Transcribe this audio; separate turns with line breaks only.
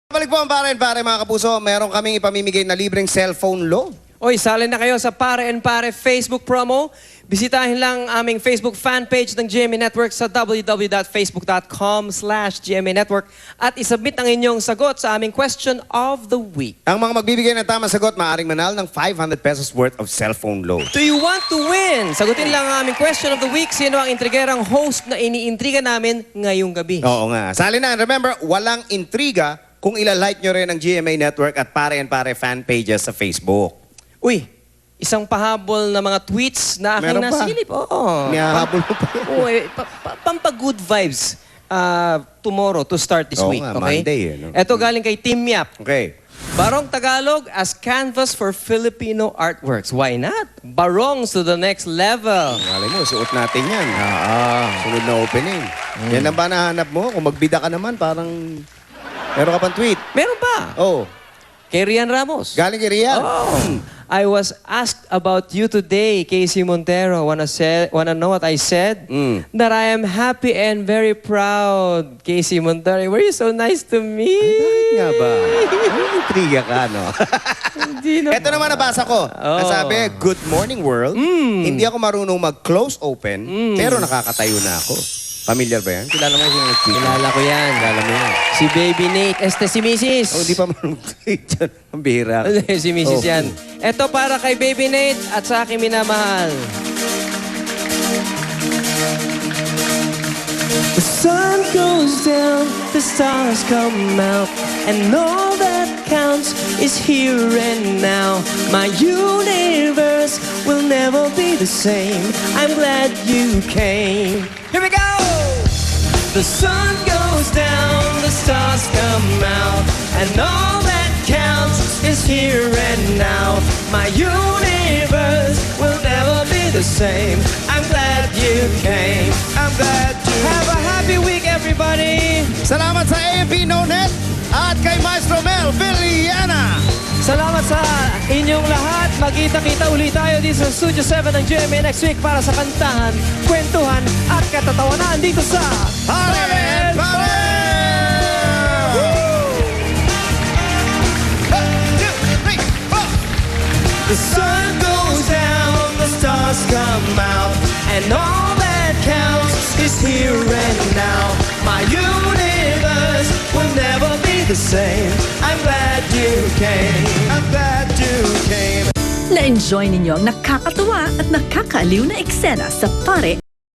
Balik po ang pare mga kapuso. Meron kaming ipamimigay na libreng cellphone loan.
Oy, sali na kayo sa Pare and Pare Facebook promo. Bisitahin lang aming Facebook fan page ng GMA Network sa www.facebook.com/GMA Network at isubmit ang inyong sagot sa aming question of the week.
Ang mga magbibigay ng tamang sagot, maaaring manal ng 500 pesos worth of cellphone loan.
Do you want to win? Sagutin lang ang aming question of the week. Sino ang intrigerang host na iniintriga namin ngayong gabi?
Oo nga. Sali na. Remember, walang intriga kung ilalike nyo rin ang GMA Network at Pare and Pare fan pages sa Facebook.
Uy, isang pahabol na mga tweets na aking
Meron pa?
nasilip. Oo.
Niyahabol mo pa yan.
Uy, pampa-good vibes tomorrow to start this
Oo
week.
nga,
Okay?
Monday eh, no?
Ito galing kay Team Yap.
Okay.
Barong Tagalog as canvas for Filipino artworks. Why not? Barongs to the next level.
Malay mo, suot natin yan. Sunod na opening. Yan ang ba nahanap mo? Kung magbida ka naman, parang meron ka pang tweet.
Meron pa.
Oh,
Kay Rian Ramos.
galing kay Rian.
Oh. I was asked about you today, Casey Montero. Wanna know what I said? That I am happy and very proud, Casey Montero. Were you so nice to me?
Bakit nga ba? Intriga ka, no?
Hindi na.
Ito naman nabasa ko. Ang sabi, good morning world. Hindi ako marunong mag-close open, pero nakakatayo na ako. Familiar ba yan? Kilala mo yung nag-tweet?
Kilala ko yan.
Kilala mo yan.
Si Baby Nate. Si Mrs.
Oh, di pa marunong mag-tweet dyan. Ang bihira.
Si Mrs.
Oh.
yan. Ito para kay Baby Nate at sa aking minamahal. The sun goes down, the stars come out, and all that counts is here and now. My universe will never be the same. I'm glad you came. Here we go! The sun goes down, the stars come out, and all that counts is here and now. My universe will never be the same. I'm glad you came. I'm glad you Have a happy week, everybody!
Salamat sa AMP NoNet at kay Maestro Mel Villana.
Salamat sa inyong lahat. Magkita-kita ulit tayo dito sa Studio 7 ng GMA next week para sa kantahan, kwentuhan at katatawanan dito sa
Pare and Pare!
The sun goes down, the stars come out, and all that counts is here and now. My universe will never be the same. I'm glad you came. I'm glad you came.
Na-enjoy ninyo ang nakakatuwa at nakakaaliw na eksena sa Pare